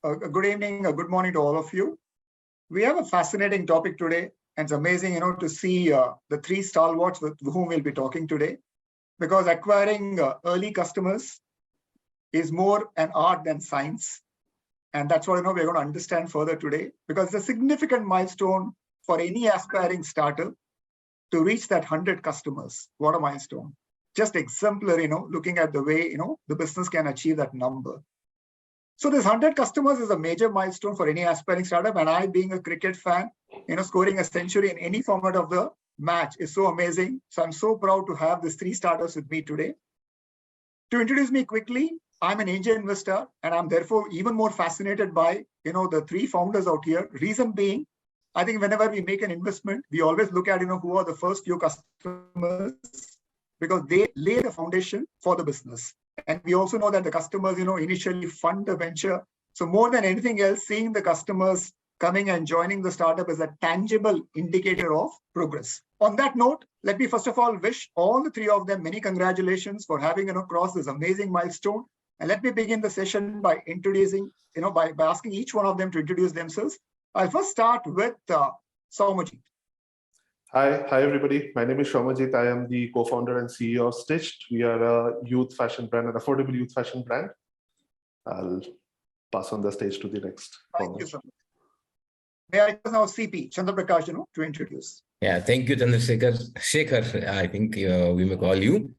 Good evening, good morning to all of you. We have a fascinating topic today, and it's amazing, to see the three stalwarts with whom we'll be talking today, because acquiring early customers is more an art than science, and that's what we're going to understand further today, because it's a significant milestone for any aspiring startup to reach that 100 customers. What a milestone! Just exemplary, looking at the way the business can achieve that number. So this 100 customers is a major milestone for any aspiring startup. And I, being a cricket fan, scoring a century in any format of the match is so amazing. So I'm so proud to have these three startups with me today. To introduce me quickly, I'm an angel investor, and I'm therefore even more fascinated by, the three founders out here. Reason being, I think whenever we make an investment, we always look at, who are the first few customers, because they lay the foundation for the business. And we also know that the customers, initially fund the venture. So more than anything else, seeing the customers coming and joining the startup is a tangible indicator of progress. On that note, let me first of all wish all the three of them many congratulations for having, crossed this amazing milestone. And let me begin the session by introducing, by asking each one of them to introduce themselves. I'll first start with Soumajit. Hi everybody. My name is Soumajit. I am the co-founder and CEO of Stitched. We are a youth fashion brand, an affordable youth fashion brand. I'll pass on the stage to the next. Thank you so much. May I now CP Chandra Prakash, to introduce. Yeah, thank you, Shekhar. I think we may call you.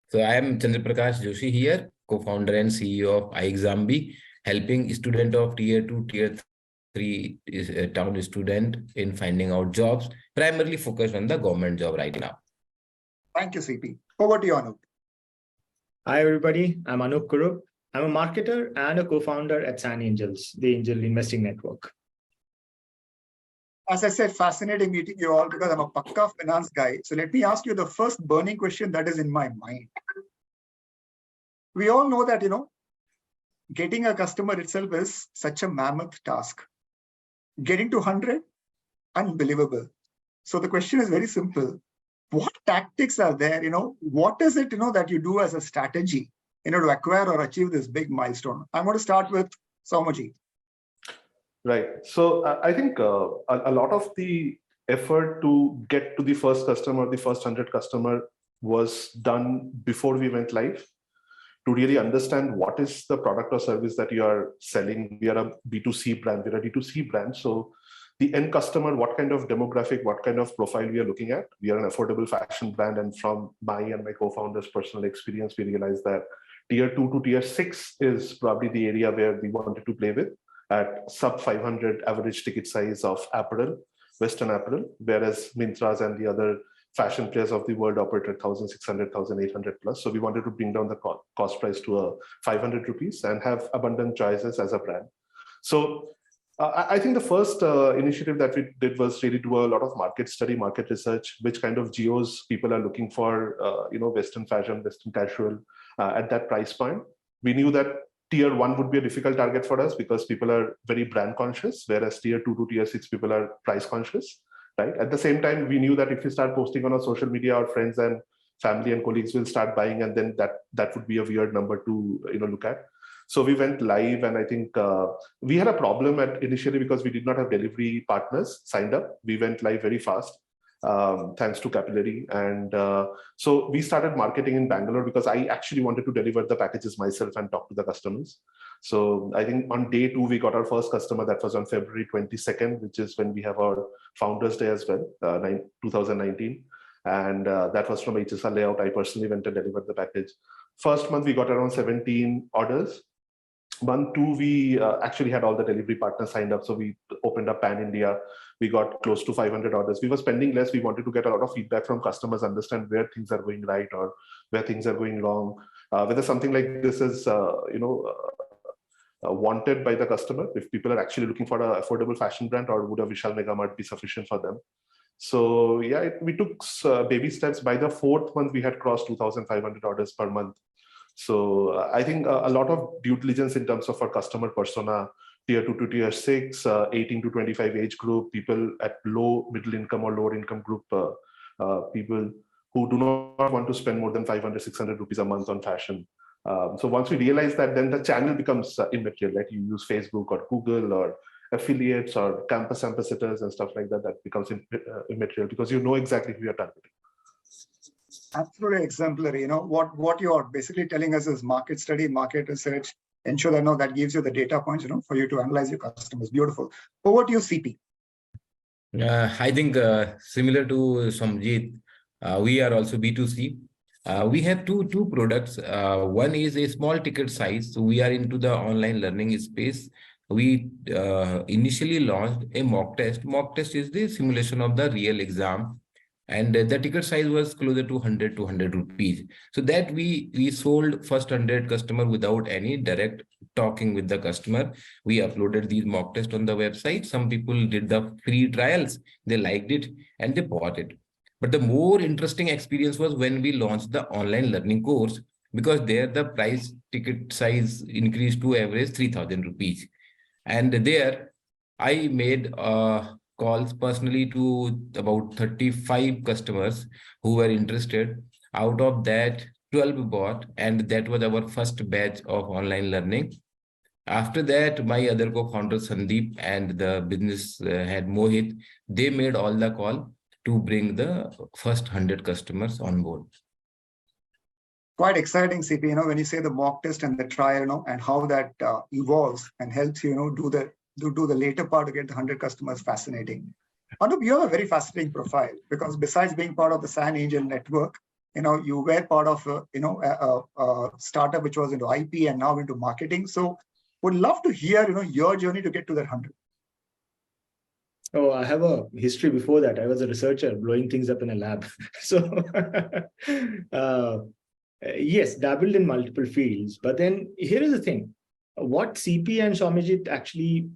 So I am Chandra Prakash Joshi here, co-founder and CEO of iXambi, helping student of tier 2, tier 3 town student in finding out jobs, primarily focused on the government job right now. Thank you, CP. Over to you, Anup. Hi, everybody. I'm Anup Kurup. I'm a marketer and a co-founder at San Angels, the angel investing network. As I said, fascinating meeting you all because I'm a Pakka finance guy. So let me ask you the first burning question that is in my mind. We all know that, getting a customer itself is such a mammoth task. Getting to 100, unbelievable. So the question is very simple. What tactics are there? What is it, that you do as a strategy, to acquire or achieve this big milestone? I'm going to start with Soumajit. Right. So I think a lot of the effort to get to the first customer, the first 100 customer was done before we went live, to really understand what is the product or service that you are selling. We are a B2C brand, we're a D2C brand. So the end customer, what kind of demographic, what kind of profile we are looking at. We are an affordable fashion brand. And from my and my co-founder's personal experience, we realized that tier 2 to tier 6 is probably the area where we wanted to play with, at sub 500 average ticket size of apparel, Western apparel, whereas Myntra's and the other fashion players of the world operate at 1,600, 1,800 plus. So we wanted to bring down the cost price to 500 rupees and have abundant choices as a brand. So I think the first initiative that we did was really do a lot of market study, market research, which kind of geos people are looking for, Western fashion, Western casual at that price point. We knew that tier 1 would be a difficult target for us because people are very brand conscious, whereas tier 2 to tier 6 people are price conscious. Right. At the same time, we knew that if you start posting on our social media, our friends and family and colleagues will start buying, and then that would be a weird number to look at. So we went live, and I think we had a problem initially because we did not have delivery partners signed up. We went live very fast, thanks to Capillary, and so we started marketing in Bangalore because I actually wanted to deliver the packages myself and talk to the customers. So I think on day 2, we got our first customer. That was on February 22nd, which is when we have our Founders Day as well, 2019. And that was from HSR Layout. I personally went and delivered the package. First month, we got around 17 orders. Month 2, we actually had all the delivery partners signed up. So we opened up Pan India. We got close to 500 orders. We were spending less. We wanted to get a lot of feedback from customers, understand where things are going right or where things are going wrong. Whether something like this is, wanted by the customer, if people are actually looking for an affordable fashion brand, or would a Vishal Mega Mart be sufficient for them? So yeah, we took baby steps. By the 4th month, we had crossed 2,500 orders per month. So I think a lot of due diligence in terms of our customer persona, tier 2 to tier 6, 18 to 25 age group, people at low, middle income or lower income group, people who do not want to spend more than 500, 600 rupees a month on fashion. So once we realize that, then the channel becomes immaterial, right? You use Facebook or Google or affiliates or campus ambassadors and stuff like that. That becomes immaterial because you know exactly who you're targeting. Absolutely exemplary. What you are basically telling us is market study, market research, ensure that that gives you the data points, for you to analyze your customers. Beautiful. Over to you, CP. I think similar to Somjit, we are also B2C. We have two products. One is a small ticket size. So we are into the online learning space. We initially launched a mock test. Mock test is the simulation of the real exam. And the ticket size was closer to 100 to 100 rupees. So that we sold first 100 customer without any direct talking with the customer. We uploaded these mock tests on the website. Some people did the free trials. They liked it and they bought it. But the more interesting experience was when we launched the online learning course, because there the price ticket size increased to average 3,000 rupees. And there I made calls personally to about 35 customers who were interested. Out of that, 12 bought, and that was our first batch of online learning. After that, my other co-founder Sandeep and the business head Mohit, they made all the call to bring the first 100 customers on board. Quite exciting, CP, when you say the mock test and the trial, and how that evolves and helps you, do the later part to get the 100 customers. Fascinating. Anup, you have a very fascinating profile, because besides being part of the San Angel network, you were part of a startup which was into IP and now into marketing. So would love to hear your journey to get to that 100. Oh, I have a history before that. I was a researcher blowing things up in a lab. So yes, dabbled in multiple fields. But then here is the thing. What CP and Somjit actually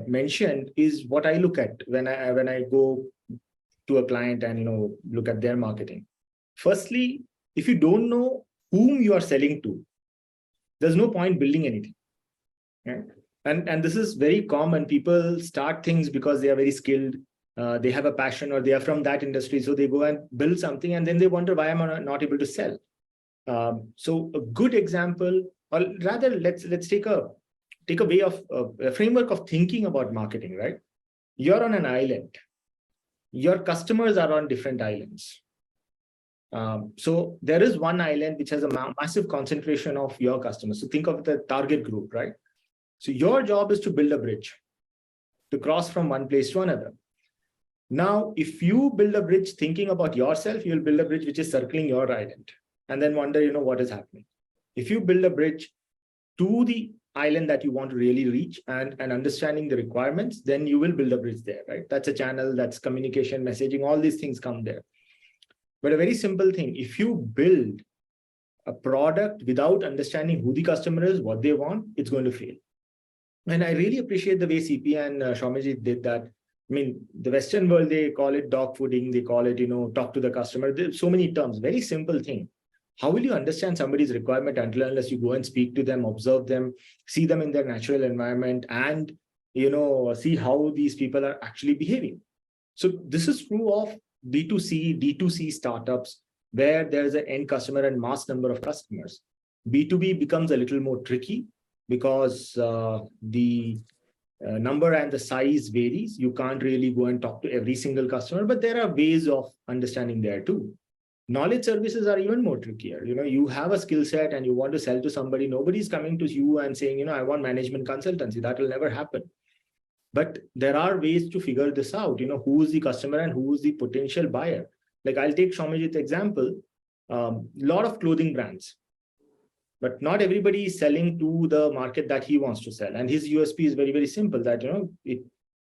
mentioned is what I look at when I go to a client and look at their marketing. Firstly, if you don't know whom you are selling to, there's no point building anything. Right? And this is very common. People start things because they are very skilled, they have a passion, or they are from that industry. So they go and build something, and then they wonder, why am I not able to sell? So a good example, or rather, let's take a way of a framework of thinking about marketing, right? You're on an island. Your customers are on different islands. So there is one island which has a massive concentration of your customers. So think of the target group, right? So your job is to build a bridge to cross from one place to another. Now, if you build a bridge thinking about yourself, you'll build a bridge which is circling your island, and then wonder, what is happening. If you build a bridge to the island that you want to really reach and understanding the requirements, then you will build a bridge there, right? That's a channel, that's communication, messaging, all these things come there. But a very simple thing, if you build a product without understanding who the customer is, what they want, it's going to fail. And I really appreciate the way CP and Somjit did that. I mean, the Western world, they call it dog fooding, they call it, talk to the customer. There's so many terms, very simple thing. How will you understand somebody's requirement unless you go and speak to them, observe them, see them in their natural environment, and, see how these people are actually behaving? So this is true of B2C, D2C startups, where there's an end customer and mass number of customers. B2B becomes a little more tricky, because the number and the size varies. You can't really go and talk to every single customer, but there are ways of understanding there too. Knowledge services are even more trickier. You have a skill set and you want to sell to somebody. Nobody's coming to you and saying, I want management consultancy. That will never happen. But there are ways to figure this out. Who is the customer and who is the potential buyer. Like I'll take Somjit's example. Lot of clothing brands. But not everybody is selling to the market that he wants to sell. And his USP is very, very simple, that,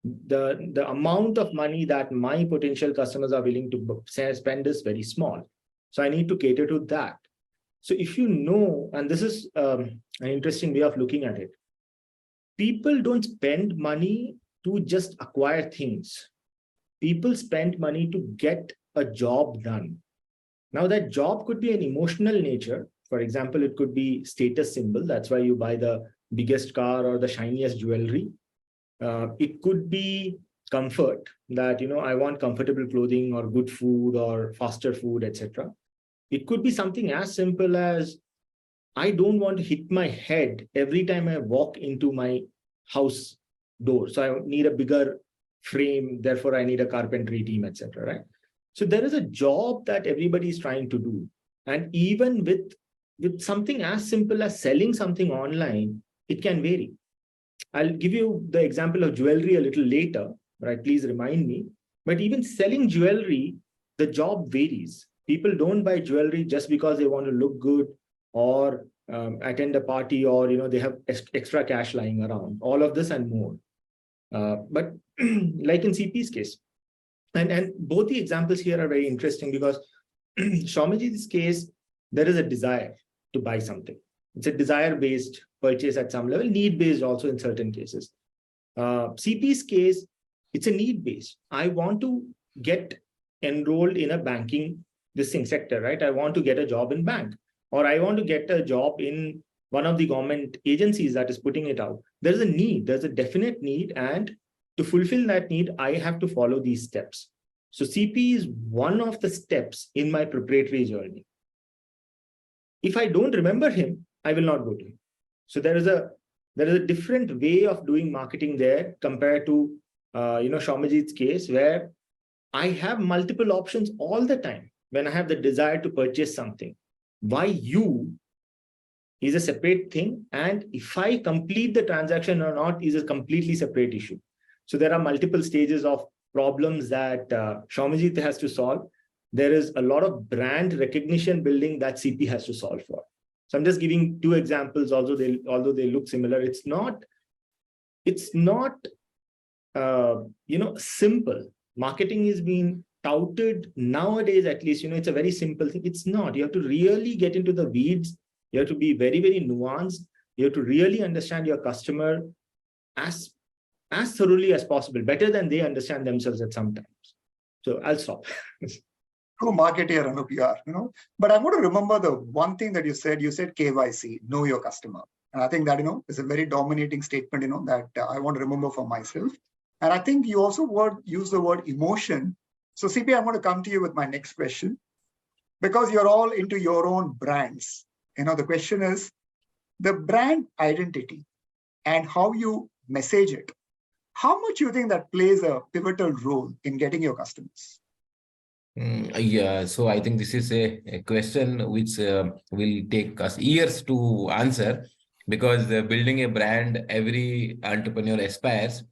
the amount of money that my potential customers are willing to spend is very small. So I need to cater to that. So if you know, and this is an interesting way of looking at it, people don't spend money to just acquire things. People spend money to get a job done. Now that job could be an emotional nature. For example, it could be status symbol. That's why you buy the biggest car or the shiniest jewelry. It could be comfort, that, I want comfortable clothing or good food or faster food, etc. It could be something as simple as I don't want to hit my head every time I walk into my house door. So I need a bigger frame, therefore I need a carpentry team, etc. Right? So there is a job that everybody is trying to do. And even with something as simple as selling something online, it can vary. I'll give you the example of jewelry a little later, right? Please remind me. But even selling jewelry, the job varies. People don't buy jewelry just because they want to look good or attend a party, or they have extra cash lying around. All of this and more. But like in CP's case, and both the examples here are very interesting because Shomajit's case, there is a desire to buy something. It's a desire-based purchase at some level, need-based also in certain cases. CP's case, it's a need-based. I want to get enrolled in a banking sector, right? I want to get a job in bank, or I want to get a job in one of the government agencies that is putting it out. There's a need, there's a definite need, and to fulfill that need, I have to follow these steps. So CP is one of the steps in my preparatory journey. If I don't remember him, I will not go to him. So there is a different way of doing marketing there compared to Shomajit's case, where I have multiple options all the time when I have the desire to purchase something. Why you is a separate thing, and if I complete the transaction or not is a completely separate issue. So there are multiple stages of problems that Shomajit has to solve. There is a lot of brand recognition building that CP has to solve for. So I'm just giving two examples, although they look similar. It's not simple. Marketing is being touted nowadays, at least, it's a very simple thing. It's not. You have to really get into the weeds. You have to be very, very nuanced. You have to really understand your customer as thoroughly as possible, better than they understand themselves at some times. So I'll stop. True marketer, Anup, you are, But I'm going to remember the one thing that you said. You said KYC, know your customer. And I think that, is a very dominating statement, that I want to remember for myself. And I think you also use the word emotion. So CP, I'm going to come to you with my next question. Because you're all into your own brands. The question is the brand identity and how you message it. How much do you think that plays a pivotal role in getting your customers? Yeah, so I think this is a question which will take us years to answer, because building a brand, every entrepreneur aspires,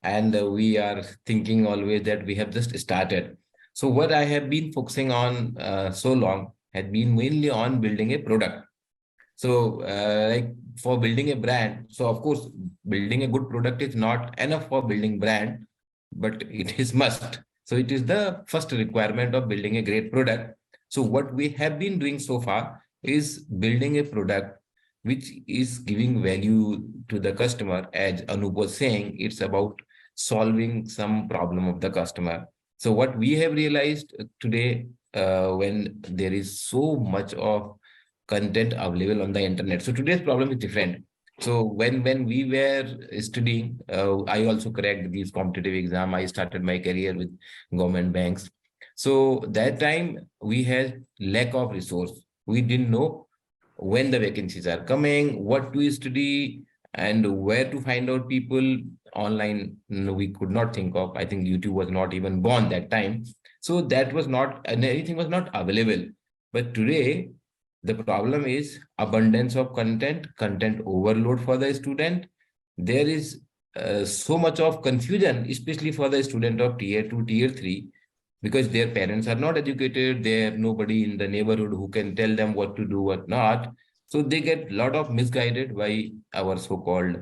and we are thinking always that we have just started. So what I have been focusing on so long had been mainly on building a product. So like for building a brand, so of course, building a good product is not enough for building brand, but it is must. So it is the first requirement of building a great product. So what we have been doing so far is building a product which is giving value to the customer. As Anup was saying, it's about solving some problem of the customer. So what we have realized today, when there is so much of content available on the internet. So today's problem is different. So when we were studying, I also cracked these competitive exam. I started my career with government banks. So that time we had lack of resource. We didn't know when the vacancies are coming, what to study, and where to find out people online. We could not think of. I think YouTube was not even born that time. So that was not, and anything was not available. But today, the problem is abundance of content overload for the student. There is so much of confusion, especially for the student of tier 2, tier 3, because their parents are not educated. They have nobody in the neighborhood who can tell them what to do, what not. So they get a lot of misguided by our so-called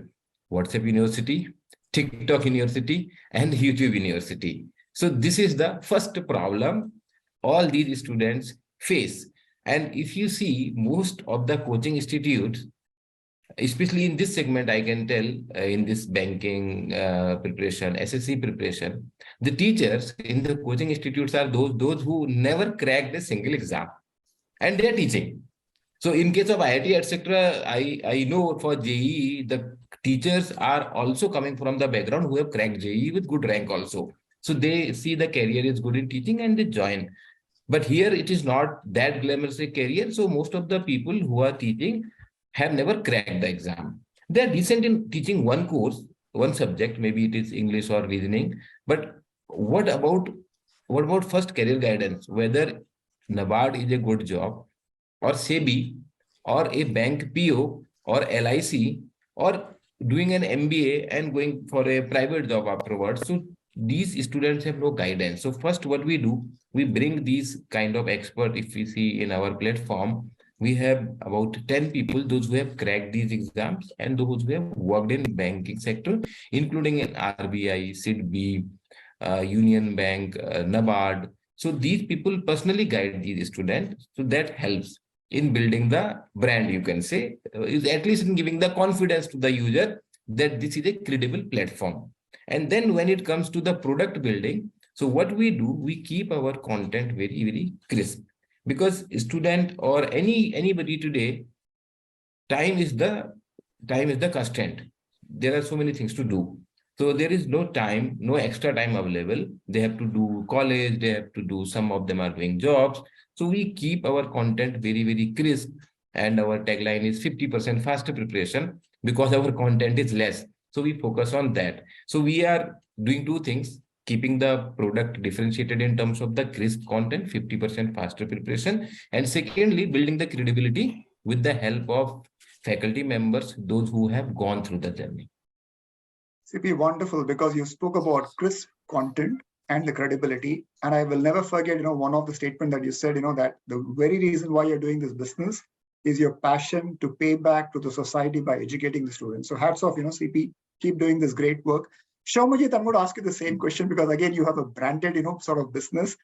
WhatsApp University, TikTok University, and YouTube University. So this is the first problem all these students face. And if you see most of the coaching institutes, especially in this segment, I can tell in this banking preparation, SSC preparation, the teachers in the coaching institutes are those who never cracked a single exam, and they're teaching. So in case of IIT, etc., I know for JEE, the teachers are also coming from the background who have cracked JEE with good rank also. So they see the career is good in teaching and they join. But here it is not that glamorous a career. So most of the people who are teaching have never cracked the exam. They are decent in teaching one course, one subject, maybe it is English or reasoning, but what about first career guidance, whether NABARD is a good job, or SEBI, or a bank PO, or LIC, or doing an MBA and going for a private job afterwards. So these students have no guidance. So first what we do, we bring these kind of expert. If we see in our platform, we have about 10 people, those who have cracked these exams and those who have worked in banking sector, including in RBI, SIDBI, Union Bank, NABARD. So these people personally guide these students. So that helps in building the brand, you can say, is at least in giving the confidence to the user that this is a credible platform. And then when it comes to the product building, so what we do, we keep our content very, very crisp, because student or anybody today, time is the constraint. There are so many things to do. So there is no time, no extra time available. They have to do college, they have to do, some of them are doing jobs. So we keep our content very, very crisp. And our tagline is 50% faster preparation, because our content is less. So we focus on that. So we are doing two things: keeping the product differentiated in terms of the crisp content, 50% faster preparation. And secondly, building the credibility with the help of faculty members, those who have gone through the journey. CP, wonderful, because you spoke about crisp content and the credibility. And I will never forget, one of the statement that you said, that the very reason why you're doing this business is your passion to pay back to the society by educating the students. So hats off, CP, keep doing this great work. Shomajit, I'm going to ask you the same question, because again, you have a branded, sort of business.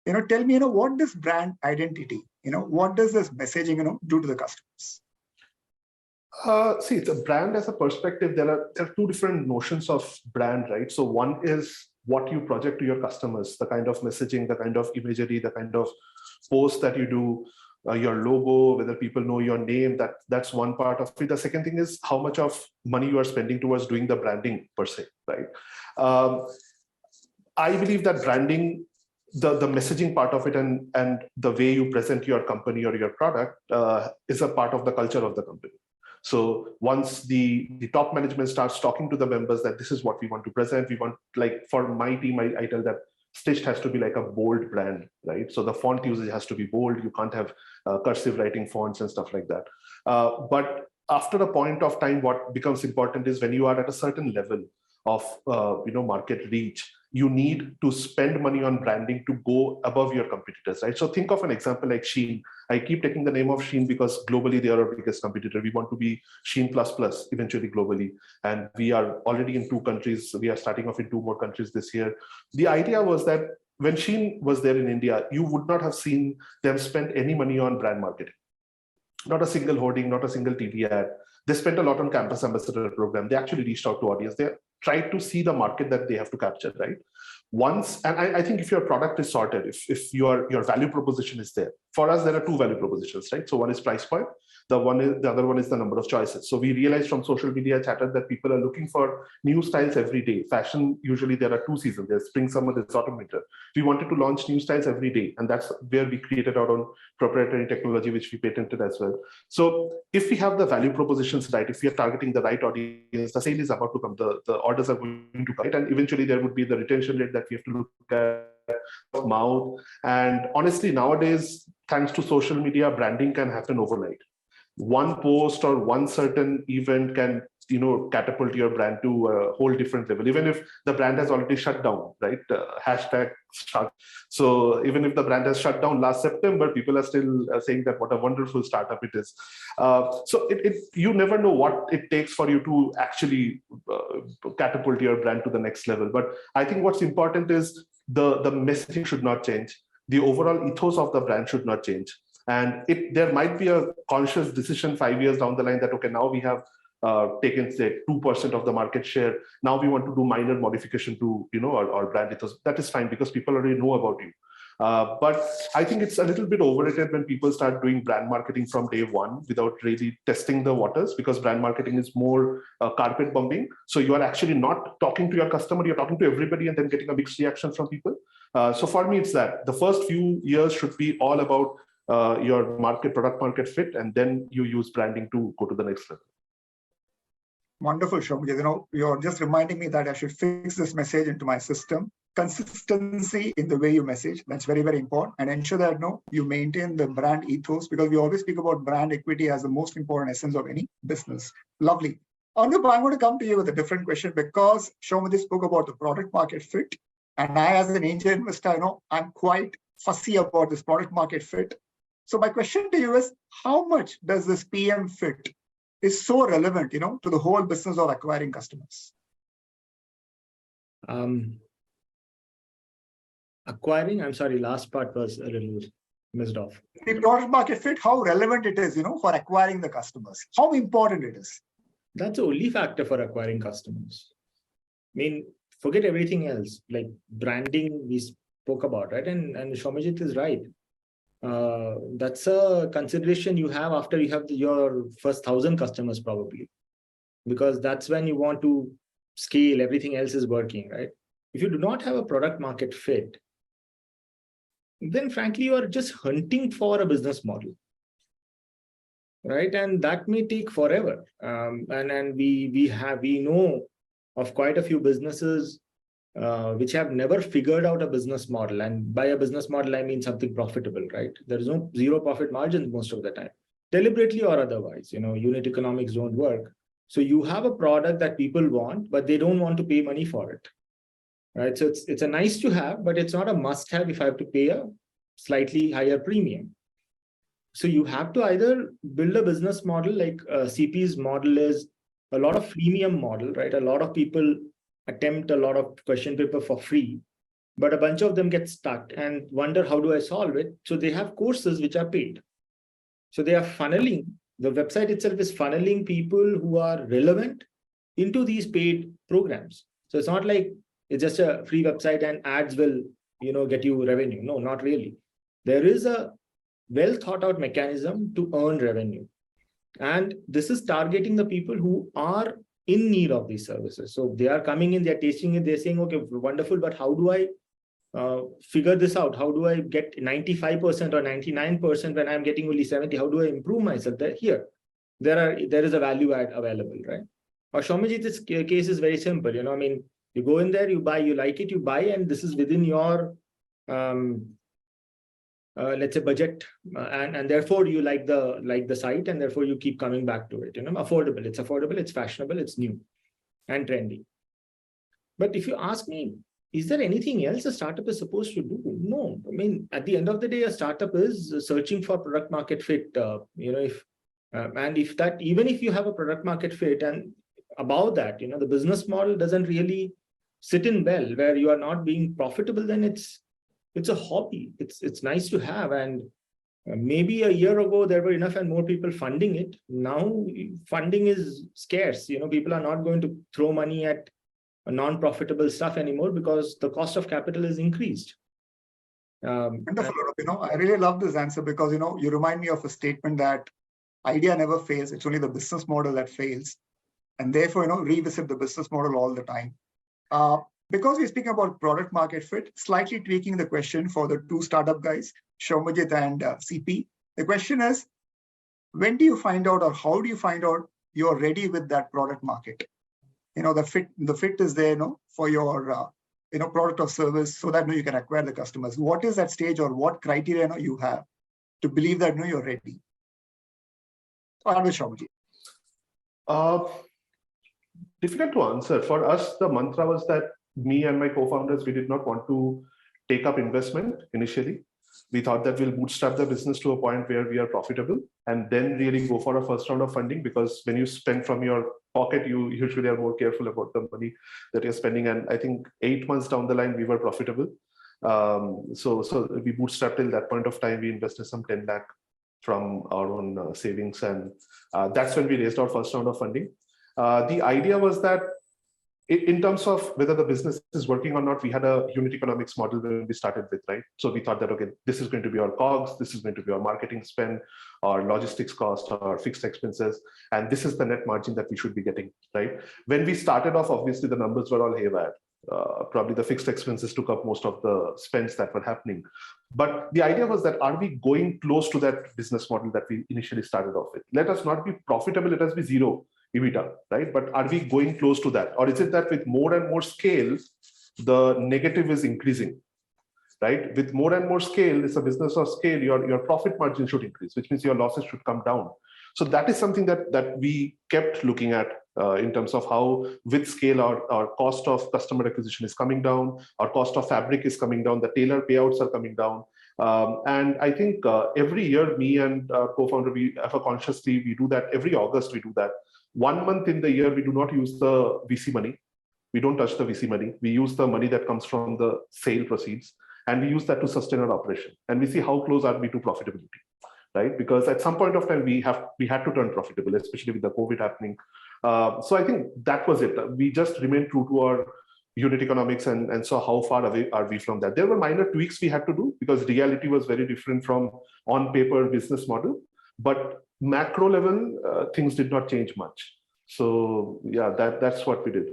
Tell me, what does brand identity, what does this messaging, do to the customers? See, the brand as a perspective, there are two different notions of brand, right? So one is what you project to your customers, the kind of messaging, the kind of imagery, the kind of post that you do, your logo, whether people know your name, that's one part of it. The second thing is how much of money you are spending towards doing the branding per se, right? I believe that branding, the messaging part of it and the way you present your company or your product is a part of the culture of the company. So once the top management starts talking to the members that this is what we want to present, we want, like for my team, I tell that Stitched has to be like a bold brand, right? So the font usage has to be bold. You can't have cursive writing fonts and stuff like that. But after a point of time, what becomes important is when you are at a certain level of market reach, you need to spend money on branding to go above your competitors, right? So think of an example like Shein. I keep taking the name of Shein because globally they are our biggest competitor. We want to be Shein plus eventually globally. And we are already in 2 countries. We are starting off in 2 more countries this year. The idea was that when Shein was there in India, you would not have seen them spend any money on brand marketing. Not a single hoarding, not a single TV ad. They spent a lot on campus ambassador program. They actually reached out to audience. They tried to see the market that they have to capture, right? Once, and I think if your product is sorted, if your value proposition is there, for us, there are 2 value propositions, right? So one is price point. The other one is the number of choices. So we realized from social media chatter that people are looking for new styles every day. Fashion, usually there are 2 seasons. There's spring, summer, there's autumn, winter. We wanted to launch new styles every day. And that's where we created our own proprietary technology, which we patented as well. So if we have the value propositions right, if we are targeting the right audience, the sale is about to come, the orders are going to come, and eventually there would be the retention rate that we have to look at, mouth. And honestly, nowadays, thanks to social media, branding can happen overnight. One post or one certain event can catapult your brand to a whole different level, even if the brand has already shut down, right? Hashtag shut. So even if the brand has shut down last September, people are still saying that what a wonderful startup it is. So you never know what it takes for you to actually catapult your brand to the next level. But I think what's important is the messaging should not change. The overall ethos of the brand should not change. And there might be a conscious decision 5 years down the line that, okay, now we have taken, say, 2% of the market share. Now we want to do minor modification to, our brand ethos. That is fine because people already know about you. But I think it's a little bit overrated when people start doing brand marketing from day one without really testing the waters, because brand marketing is more carpet bombing. So you are actually not talking to your customer, you're talking to everybody and then getting a mixed reaction from people. So for me, it's that the first few years should be all about your product market fit, and then you use branding to go to the next level. Wonderful, Shobhajit. You're just reminding me that I should fix this message into my system. Consistency in the way you message, that's very, very important. And ensure that you maintain the brand ethos, because we always speak about brand equity as the most important essence of any business. Lovely. Anup, I'm going to come to you with a different question, because Shobhajit spoke about the product market fit. And I, as an angel investor, I'm quite fussy about this product market fit. So my question to you is, how much does this PM fit is so relevant, to the whole business of acquiring customers? Acquiring, I'm sorry, last part was a little missed off. The product market fit, how relevant it is, for acquiring the customers, how important it is. That's the only factor for acquiring customers. I mean, forget everything else, like branding we spoke about, right? And Shobhajit is right. That's a consideration you have after you have your first 1,000 customers, probably, because that's when you want to scale, everything else is working, right? If you do not have a product market fit, then frankly, you are just hunting for a business model, right? And that may take forever. And we know of quite a few businesses which have never figured out a business model. And by a business model, I mean something profitable, right? There is no zero profit margins most of the time, deliberately or otherwise. Unit economics don't work. So you have a product that people want, but they don't want to pay money for it, right? So it's a nice to have, but it's not a must have if I have to pay a slightly higher premium. So you have to either build a business model like CP's model is a lot of freemium model, right? A lot of people attempt a lot of question paper for free, but a bunch of them get stuck and wonder, how do I solve it? So they have courses which are paid. So they are funneling, the website itself is funneling people who are relevant into these paid programs. So it's not like it's just a free website and ads will, get you revenue. No, not really. There is a well thought out mechanism to earn revenue. And this is targeting the people who are in need of these services. So they are coming in, they're tasting it, they're saying, okay, wonderful, but how do I figure this out? How do I get 95% or 99% when I'm getting only 70? How do I improve myself? Here, there is a value add available, right? Or Shobhajit's case is very simple. I mean, you go in there, you buy, you like it, you buy, and this is within your let's say budget, and therefore you like the site, and therefore you keep coming back to it. Affordable, it's fashionable, it's new and trendy. But if you ask me, is there anything else a startup is supposed to do? No. I mean, at the end of the day, a startup is searching for product market fit. And if that, even if you have a product market fit, and above that, the business model doesn't really sit in well, where you are not being profitable, then it's a hobby. It's nice to have. And maybe a year ago, there were enough and more people funding it. Now funding is scarce. People are not going to throw money at non-profitable stuff anymore because the cost of capital is increased. Wonderful. I really love this answer because, you remind me of a statement that idea never fails. It's only the business model that fails. And therefore, revisit the business model all the time. Because we're speaking about product market fit, slightly tweaking the question for the two startup guys, Shobhajit and CP. The question is, when do you find out, or how do you find out you're ready with that product market? The fit is there, for your product or service, so that you can acquire the customers. What is that stage, or what criteria you have to believe that you're ready? Or with Shobhajit. Difficult to answer. For us, the mantra was that me and my co-founders, we did not want to take up investment initially. We thought that we'll bootstrap the business to a point where we are profitable and then really go for a first round of funding, because when you spend from your pocket, you usually are more careful about the money that you're spending. And I think 8 months down the line, we were profitable. So we bootstrapped till that point of time. We invested some 10 lakh from our own savings. And that's when we raised our first round of funding. The idea was that in terms of whether the business is working or not, we had a unit economics model when we started with, right? So we thought that, okay, this is going to be our COGS, this is going to be our marketing spend, our logistics cost, our fixed expenses, and this is the net margin that we should be getting, right? When we started off, obviously the numbers were all haywire. probably the fixed expenses took up most of the spends that were happening. But the idea was that, are we going close to that business model that we initially started off with? Let us not be profitable, let us be zero EBITDA, right? But are we going close to that? Or is it that with more and more scale, the negative is increasing, right? With more and more scale, it's a business of scale, your profit margin should increase, which means your losses should come down. So that is something that we kept looking at in terms of how with scale our cost of customer acquisition is coming down, our cost of fabric is coming down, the tailor payouts are coming down. And I think every year, me and our co-founder, we consciously, we do that every August, we do that. 1 month in the year, we do not use the VC money. We don't touch the VC money. We use the money that comes from the sale proceeds, and we use that to sustain our operation. And we see how close are we to profitability, right? Because at some point of time, we had to turn profitable, especially with the COVID happening. So I think that was it. We just remained true to our unit economics and saw how far away are we from that. There were minor tweaks we had to do because reality was very different from on paper business model, but macro level, things did not change much. So yeah, that's what we did.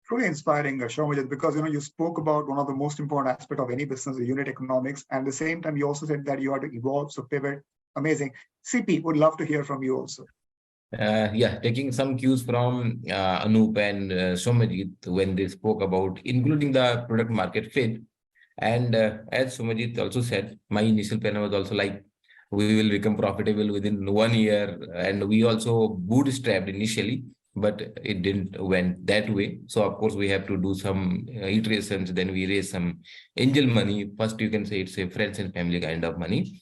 Truly inspiring, Shomajit, because you spoke about one of the most important aspects of any business, the unit economics, and at the same time you also said that you had to evolve, so pivot. Amazing. CP, would love to hear from you also. Yeah, taking some cues from Anup and Somajit when they spoke about including the product market fit. And as Somajit also said, my initial plan was also like, we will become profitable within 1 year. And we also bootstrapped initially, but it didn't went that way. So of course we have to do some iterations. Then we raise some angel money. First, you can say it's a friends and family kind of money.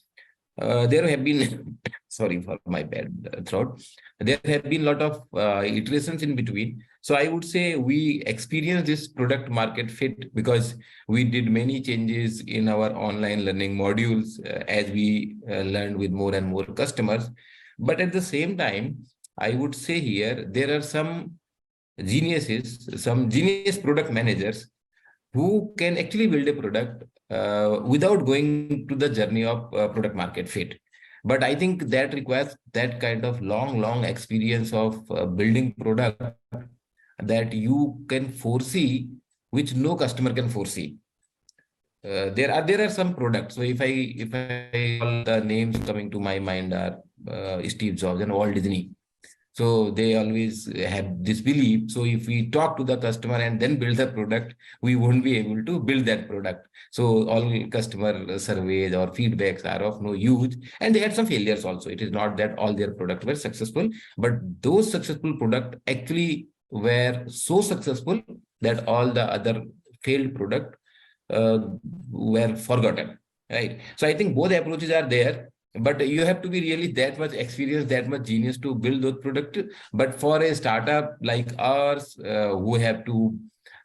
There have been, sorry for my bad throat. There have been a lot of iterations in between. So I would say we experienced this product market fit because we did many changes in our online learning modules as we learned with more and more customers. But at the same time, I would say here, there are some geniuses, some genius product managers who can actually build a product without going to the journey of product market fit. But I think that requires that kind of long experience of building product that you can foresee, which no customer can foresee. There are some products. So if I all the names coming to my mind are Steve Jobs and Walt Disney. So they always have this belief. So if we talk to the customer and then build the product, we won't be able to build that product. So all customer surveys or feedbacks are of no use. And they had some failures also. It is not that all their products were successful, but those successful products actually were so successful that all the other failed products were forgotten, right? So I think both approaches are there. But you have to be really that much experienced, that much genius to build those products. But for a startup like ours, who have to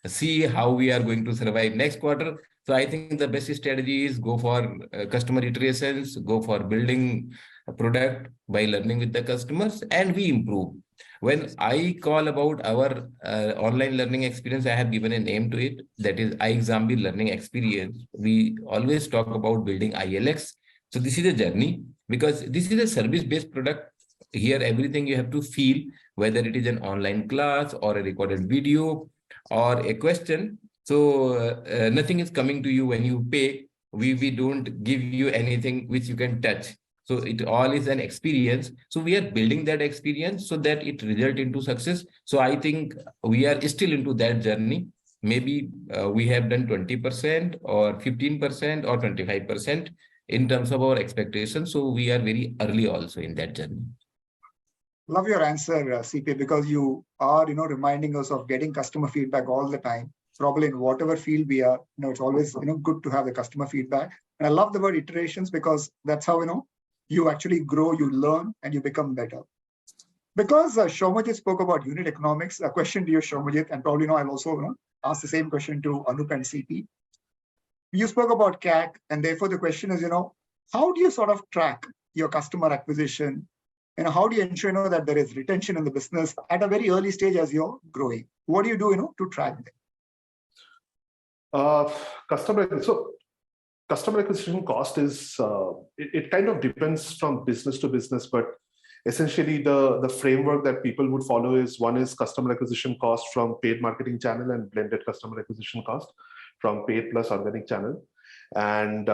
see how we are going to survive next quarter. So I think the best strategy is go for customer iterations, go for building a product by learning with the customers, and we improve. When I call about our online learning experience, I have given a name to it. That is iXambi Learning Experience. We always talk about building ILX. So this is a journey because this is a service-based product. Here, everything you have to feel, whether it is an online class or a recorded video or a question. So nothing is coming to you when you pay. We don't give you anything which you can touch. So it all is an experience. So we are building that experience so that it result into success. So I think we are still into that journey. Maybe we have done 20% or 15% or 25%. In terms of our expectations. So we are very early also in that journey. Love your answer, CP, because you are, reminding us of getting customer feedback all the time. Probably in whatever field we are, it's always, good to have the customer feedback. And I love the word iterations because that's how, you actually grow, you learn, and you become better. Because Shomajit spoke about unit economics, a question to you, Shomajit, and probably I'll also ask the same question to Anup and CP. You spoke about CAC, and therefore the question is, how do you sort of track your customer acquisition? And how do you ensure, that there is retention in the business at a very early stage as you're growing? What do you do, to track them? Customer acquisition cost is, it kind of depends from business to business, but Essentially, the framework that people would follow is, one is customer acquisition cost from paid marketing channel and blended customer acquisition cost from paid plus organic channel. And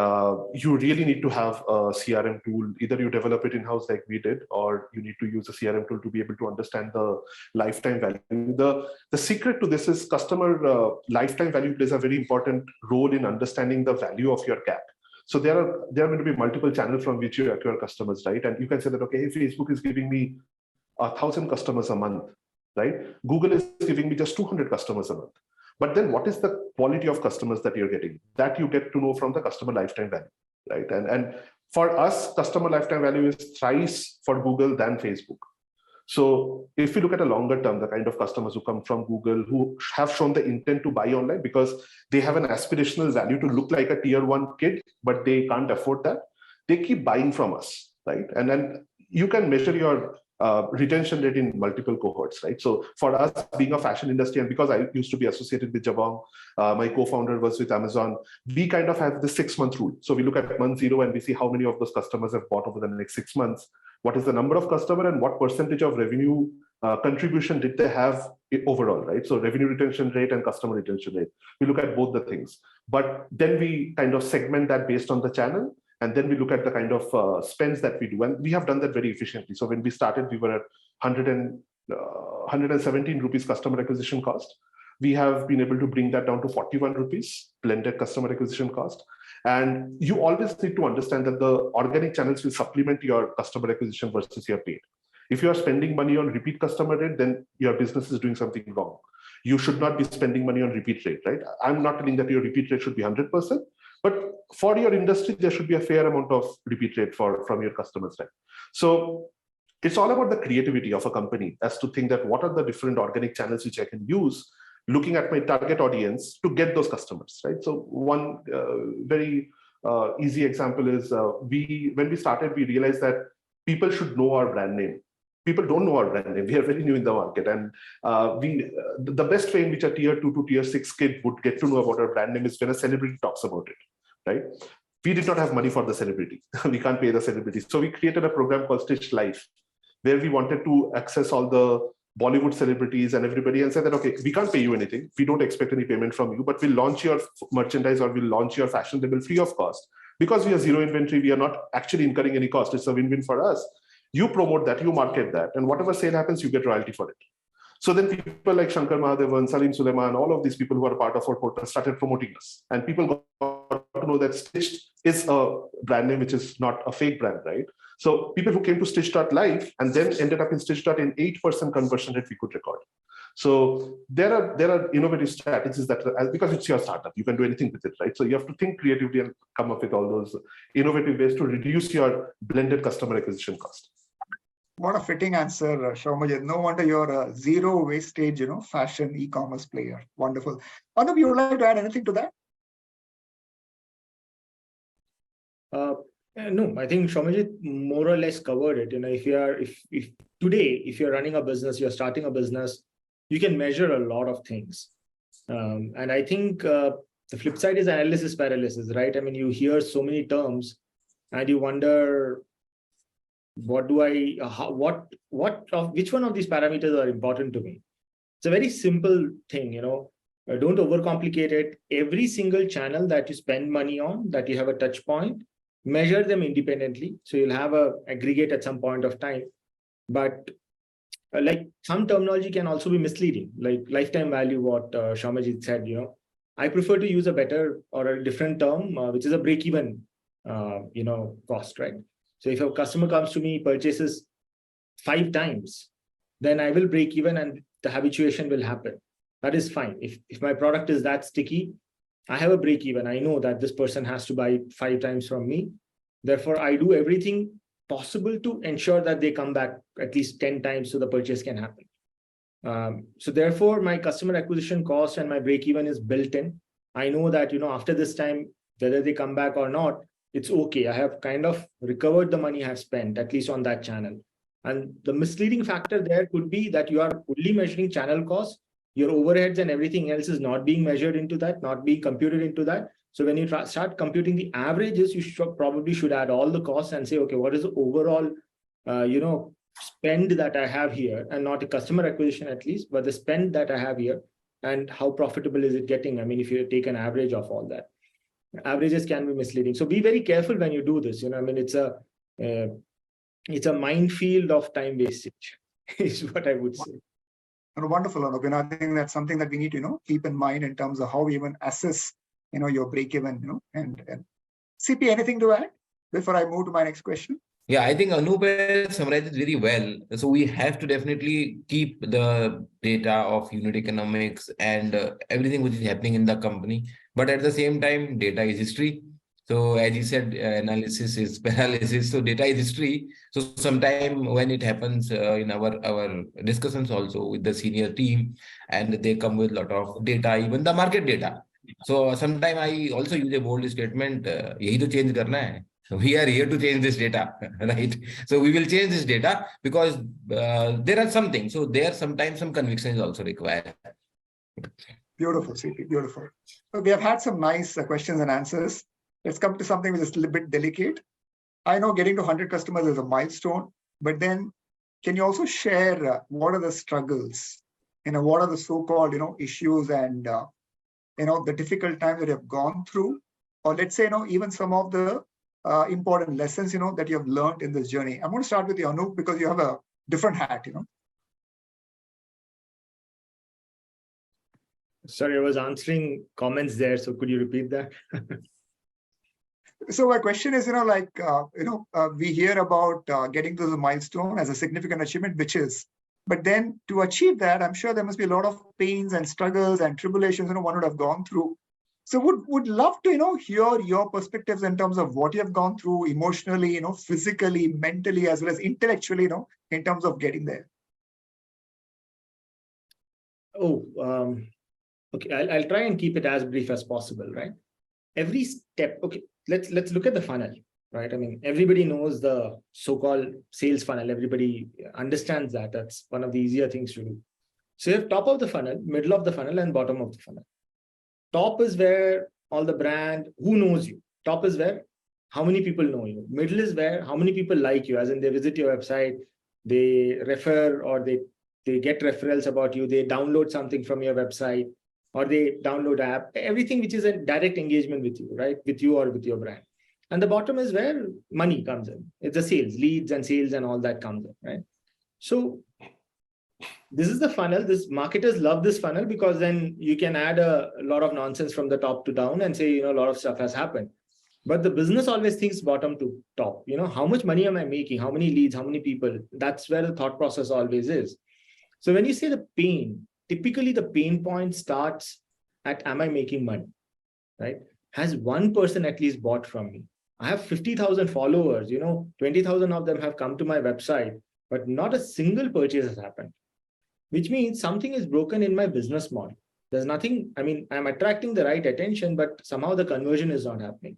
you really need to have a CRM tool. Either you develop it in-house like we did, or you need to use a CRM tool to be able to understand the lifetime value. The secret to this is customer lifetime value plays a very important role in understanding the value of your CAC. So there are going to be multiple channels from which you acquire customers, right? And you can say that, okay, Facebook is giving me 1,000 customers a month, right? Google is giving me just 200 customers a month. But then what is the quality of customers that you're getting? That you get to know from the customer lifetime value, right? And for us, customer lifetime value is thrice for Google than Facebook. So if you look at a longer term, the kind of customers who come from Google, who have shown the intent to buy online because they have an aspirational value to look like a tier 1 kid, but they can't afford that, they keep buying from us, right? And then you can measure your retention rate in multiple cohorts, right? So for us, being a fashion industry, and because I used to be associated with Jabong, my co-founder was with Amazon, we kind of have the 6-month rule. So we look at month 0 and we see how many of those customers have bought over the next 6 months. What is the number of customer and what percentage of revenue contribution did they have overall, right? So revenue retention rate and customer retention rate. We look at both the things, but then we kind of segment that based on the channel. And then we look at the kind of spends that we do. And we have done that very efficiently. So when we started, we were at 117 rupees customer acquisition cost. We have been able to bring that down to 41 rupees blended customer acquisition cost. And you always need to understand that the organic channels will supplement your customer acquisition versus your paid. If you are spending money on repeat customer rate, then your business is doing something wrong. You should not be spending money on repeat rate, right? I'm not telling that your repeat rate should be 100%, but for your industry, there should be a fair amount of repeat rate from your customers, right? So it's all about the creativity of a company as to think that what are the different organic channels which I can use, looking at my target audience to get those customers, right? So one very easy example is when we started, we realized that people should know our brand name. People don't know our brand name. We are very new in the market. And the best way in which a tier 2 to tier 6 kid would get to know about our brand name is when a celebrity talks about it, right? We did not have money for the celebrity. We can't pay the celebrities. So we created a program called Stitch Life, where we wanted to access all the Bollywood celebrities and everybody and said that, okay, we can't pay you anything. We don't expect any payment from you, but we'll launch your merchandise or we'll launch your fashion label free of cost. Because we have zero inventory, we are not actually incurring any cost. It's a win-win for us. You promote that, you market that, and whatever sale happens, you get royalty for it. So then people like Shankar Mahadevan, Salim Suleiman, all of these people who are part of our portal started promoting us. And people got to know that Stitch is a brand name, which is not a fake brand, right? So people who came to Stitch.live and then ended up in Stitch.in, 8% conversion rate we could record. So there are innovative strategies that, because it's your startup, you can do anything with it, right? So you have to think creatively and come up with all those innovative ways to reduce your blended customer acquisition cost. What a fitting answer, Shoumajit. No wonder you're a zero wastage, fashion e-commerce player. Wonderful. Arnab, you would like to add anything to that? No, I think Shoumajit more or less covered it. If today you're running a business, you're starting a business, you can measure a lot of things. And I think the flip side is analysis paralysis, right? I mean, you hear so many terms and you wonder, which one of these parameters are important to me? It's a very simple thing, don't overcomplicate it. Every single channel that you spend money on, that you have a touch point, measure them independently. So you'll have a aggregate at some point of time. But like some terminology can also be misleading, like lifetime value, what Shoumajit said, I prefer to use a better or a different term, which is a break-even, cost, right? So if a customer comes to me, purchases 5 times, then I will break even and the habituation will happen. That is fine. If my product is that sticky, I have a break even. I know that this person has to buy 5 times from me. Therefore, I do everything possible to ensure that they come back at least 10 times so the purchase can happen. So therefore, my customer acquisition cost and my break even is built in. I know that, after this time, whether they come back or not, it's okay. I have kind of recovered the money I have spent, at least on that channel. And the misleading factor there could be that you are only measuring channel costs. Your overheads and everything else is not being measured into that, not being computed into that. So when you start computing the averages, you probably should add all the costs and say, okay, what is the overall, spend that I have here, and not a customer acquisition at least, but the spend that I have here, and how profitable is it getting? I mean, if you take an average of all that, averages can be misleading. So be very careful when you do this. I mean, it's a minefield of time wastage, is what I would say. Wonderful, Anup. I think that's something that we need to keep in mind in terms of how we even assess your break even. And CP, anything to add before I move to my next question? Yeah, I think Anup has summarized it very well. So we have to definitely keep the data of unit economics and everything which is happening in the company. But at the same time, data is history. So as you said, analysis is paralysis. So data is history. So sometime when it happens in our discussions also with the senior team, and they come with a lot of data, even the market data. So sometime I also use a bold statement, yahi to change karna hai. We are here to change this data, right? So we will change this data because there are some things. So there sometimes some conviction is also required. Beautiful, CP, beautiful. So we have had some nice questions and answers. Let's come to something which is a little bit delicate. I know getting to 100 customers is a milestone, but then can you also share what are the struggles? What are the so-called issues and the difficult times that you have gone through, or let's say even some of the important lessons that you have learned in this journey. I'm going to start with you, Anup, because you have a different hat. Sorry, I was answering comments there, so could you repeat that? So my question is, we hear about getting to the milestone as a significant achievement, which is, but then to achieve that, I'm sure there must be a lot of pains and struggles and tribulations, one would have gone through. So would love to, hear your perspectives in terms of what you have gone through emotionally, physically, mentally, as well as intellectually, in terms of getting there. Okay. I'll try and keep it as brief as possible, right? Every step. Okay, let's look at the funnel, right? I mean, everybody knows the so-called sales funnel. Everybody understands that. That's one of the easier things to do. So you have top of the funnel, middle of the funnel, and bottom of the funnel. Top is where all the brand, who knows you. Top is where how many people know you. Middle is where how many people like you, as in they visit your website, they refer, or they get referrals about you, they download something from your website, or they download app, everything which is a direct engagement with you, right? With you or with your brand. And the bottom is where money comes in. It's the sales, leads and sales and all that comes in, right? So this is the funnel. This marketers love this funnel because then you can add a lot of nonsense from the top to down and say, a lot of stuff has happened. But the business always thinks bottom to top. How much money am I making? How many leads? How many people? That's where the thought process always is. So when you say the pain, typically the pain point starts at, am I making money, right? Has one person at least bought from me? I have 50,000 followers, 20,000 of them have come to my website, but not a single purchase has happened, which means something is broken in my business model. There's nothing, I mean, I'm attracting the right attention, but somehow the conversion is not happening.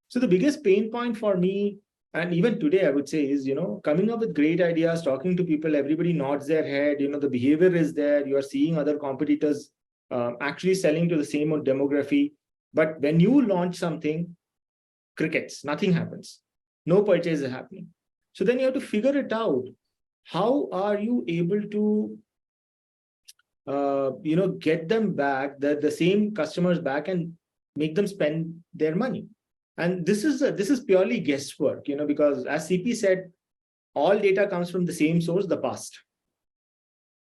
So the biggest pain point for me, and even today, I would say is, coming up with great ideas, talking to people, everybody nods their head, the behavior is there. You are seeing other competitors actually selling to the same demography. But when you launch something, crickets, nothing happens. No purchase is happening. So then you have to figure it out. How are you able to, get them back, the same customers back, and make them spend their money? And this is purely guesswork, because as CP said, all data comes from the same source, the past,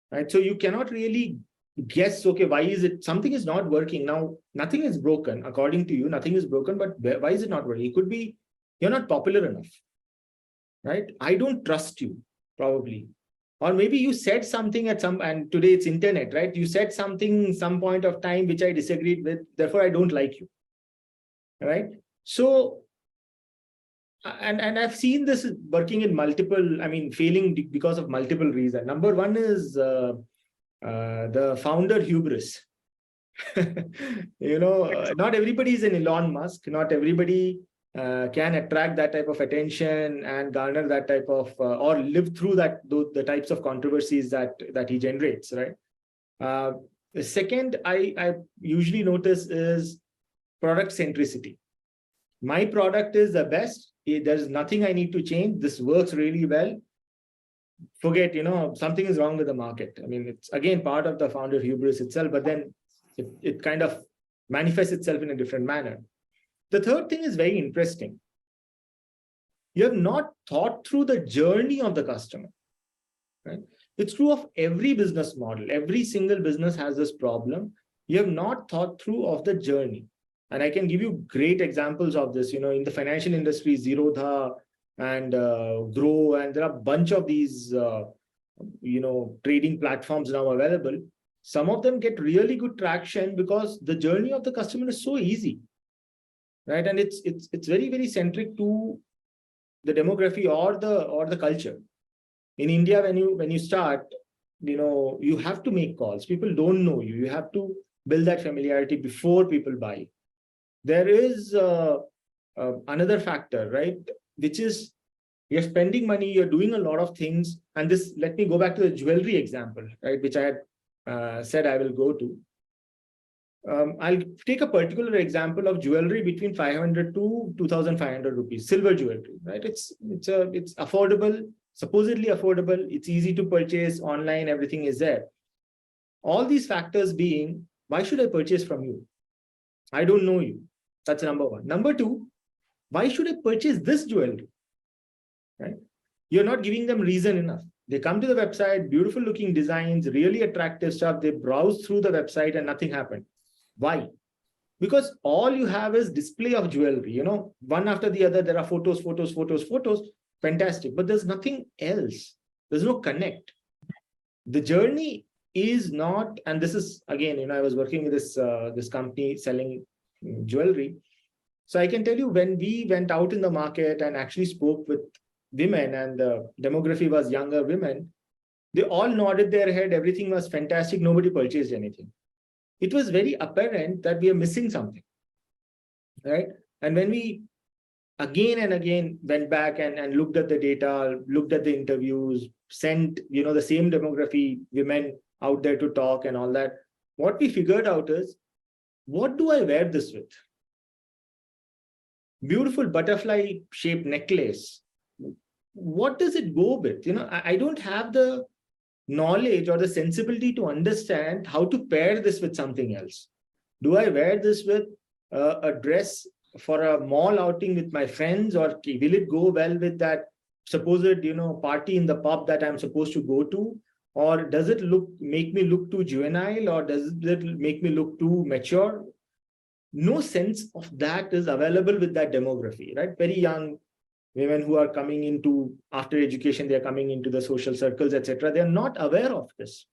right? So you cannot really guess, okay, why is it, something is not working. Now, nothing is broken, according to you, nothing is broken, but why is it not working? It could be you're not popular enough, right? I don't trust you, probably. Or maybe you said something and today it's internet, right? You said something some point of time, which I disagreed with, therefore I don't like you, right? So, and I've seen this working in multiple, failing because of multiple reasons. Number one is the founder hubris. Not everybody is an Elon Musk. Not everybody can attract that type of attention and garner that type of, or live through the types of controversies that he generates, right? The second I usually notice is product centricity. My product is the best. There's nothing I need to change. This works really well. forget, something is wrong with the market. I mean, it's again part of the founder hubris itself, but then it kind of manifests itself in a different manner. The third thing is very interesting. You have not thought through the journey of the customer, right? It's true of every business model. Every single business has this problem. You have not thought through of the journey. And I can give you great examples of this, in the financial industry, Zerodha and Grow, and there are a bunch of these, trading platforms now available. Some of them get really good traction because the journey of the customer is so easy, right? And it's very, very centric to the demography or the culture. In India, when you start, you have to make calls. People don't know you. You have to build that familiarity before people buy. There is another factor, right? Which is you're spending money, you're doing a lot of things. And this, let me go back to the jewelry example, right? Which I had said I will go to. I'll take a particular example of jewelry between 500 to 2,500 rupees, silver jewelry, right? It's affordable, supposedly affordable. It's easy to purchase online. Everything is there. All these factors being, why should I purchase from you? I don't know you. That's number one. Number two, why should I purchase this jewelry? Right? You're not giving them reason enough. They come to the website, beautiful looking designs, really attractive stuff. They browse through the website and nothing happened. Why? Because all you have is display of jewelry, one after the other. There are photos, fantastic, but there's nothing else. There's no connect. The journey is not, and this is again, I was working with this company selling jewelry. So I can tell you, when we went out in the market and actually spoke with women, and the demography was younger women, they all nodded their head. Everything was fantastic. Nobody purchased anything. It was very apparent that we are missing something, right? And when we again and again went back and looked at the data, looked at the interviews, sent, the same demography women out there to talk and all that, what we figured out is, what do I wear this with? Beautiful butterfly shaped necklace. What does it go with? I don't have the knowledge or the sensibility to understand how to pair this with something else. Do I wear this with a dress for a mall outing with my friends, or will it go well with that supposed party in the pub that I'm supposed to go to? Or does it make me look too juvenile, or does it make me look too mature? No sense of that is available with that demography, right? Very young women who are coming into, after education, they're coming into the social circles, etc. They're not aware of this,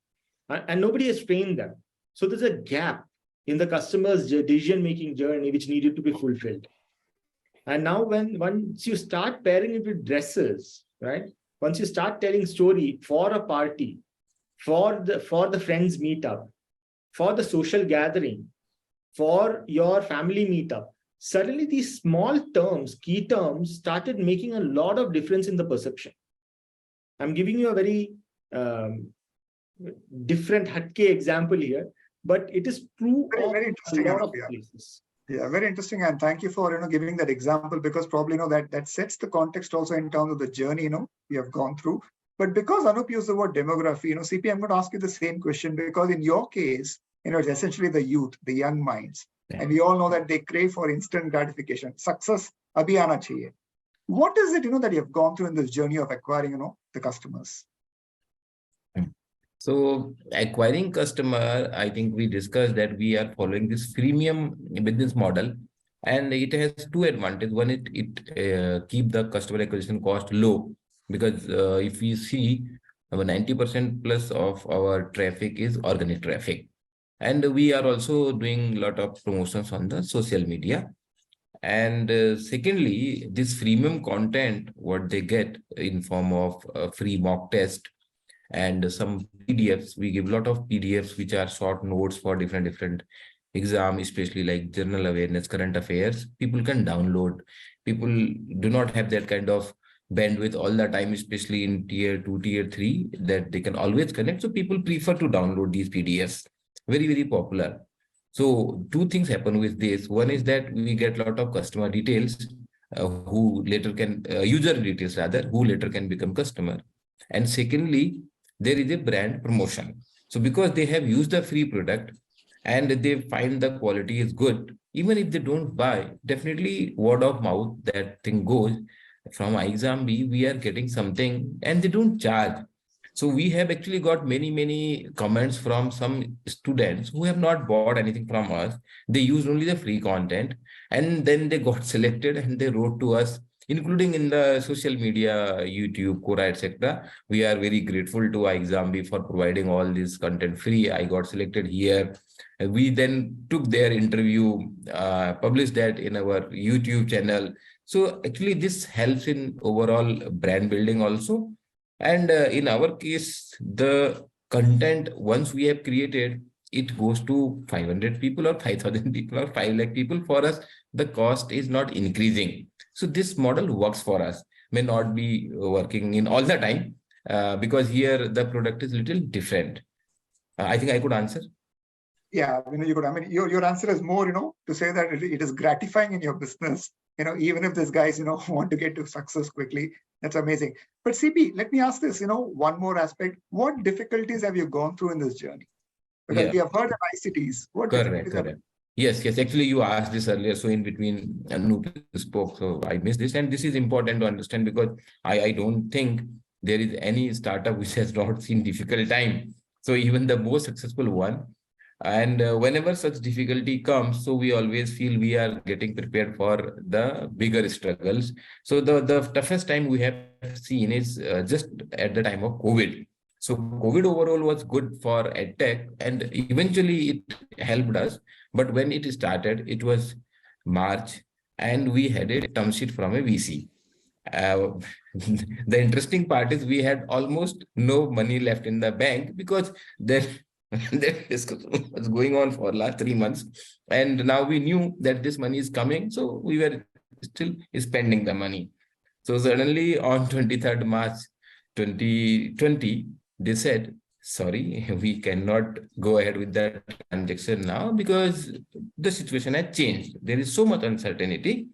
and nobody has trained them. So there's a gap in the customer's decision-making journey which needed to be fulfilled. And now once you start pairing it with dresses, right? Once you start telling story for a party, for the friends meetup, for the social gathering, for your family meetup, suddenly these small terms, key terms, started making a lot of difference in the perception. I'm giving you a very different hatke example here, but it is true very interesting, a lot of places. Yeah, very interesting. And thank you for giving that example, because probably that sets the context also in terms of the journey we have gone through. But because Anup used the word demography, CP, I'm going to ask you the same question, because in your case, it's essentially the youth, the young minds. And we all know that they crave for instant gratification. Success, abhi aana chahiye. What is it, that you have gone through in this journey of acquiring, the customers? So acquiring customer, I think we discussed that we are following this freemium business model, and it has two advantages. One, it keep the customer acquisition cost low, because if we see, 90% plus of our traffic is organic traffic. And we are also doing a lot of promotions on the social media. And secondly, this freemium content, what they get in form of free mock test and some PDFs, we give a lot of PDFs, which are short notes for different exam, especially like general awareness, current affairs. People can download. People do not have that kind of bandwidth all the time, especially in tier 2, tier 3, that they can always connect. So people prefer to download these PDFs. Very, very popular. So two things happen with this. One is that we get a lot of customer details who later can, user details rather, who later can become customer. And secondly, there is a brand promotion. So because they have used the free product and they find the quality is good, even if they don't buy, definitely word of mouth, that thing goes. From iXambi, we are getting something and they don't charge. So we have actually got many comments from some students who have not bought anything from us. They used only the free content, and then they got selected and they wrote to us, including in the social media, YouTube, Quora, etc. We are very grateful to iXambi for providing all this content free. I got selected here. We then took their interview, published that in our YouTube channel. So actually this helps in overall brand building also. And in our case, the content, once we have created, it goes to 500 people or 5,000 people or 5 lakh people. For us, the cost is not increasing. So this model works for us. May not be working in all the time, because here the product is little different. I think I could answer. Yeah, you could. I mean, your answer is more, to say that it is gratifying in your business. Even if these guys, want to get to success quickly, that's amazing. But CP, let me ask this, one more aspect. What difficulties have you gone through in this journey? Because we have heard of ICTs. What difficulties have you? Yes. Actually, you asked this earlier. So in between, Anup spoke. So I missed this. And this is important to understand, because I don't think there is any startup which has not seen difficult time. So even the most successful one. And whenever such difficulty comes, so we always feel we are getting prepared for the bigger struggles. So the toughest time we have seen is just at the time of COVID. So COVID overall was good for EdTech, and eventually it helped us. But when it started, it was March, and we had a term sheet from a VC. The interesting part is we had almost no money left in the bank, because then that discussion was going on for last 3 months, and now we knew that this money is coming, so we were still spending the money. So suddenly on 23rd March 2020, they said, sorry, we cannot go ahead with that transaction now because the situation has changed. There is so much uncertainty.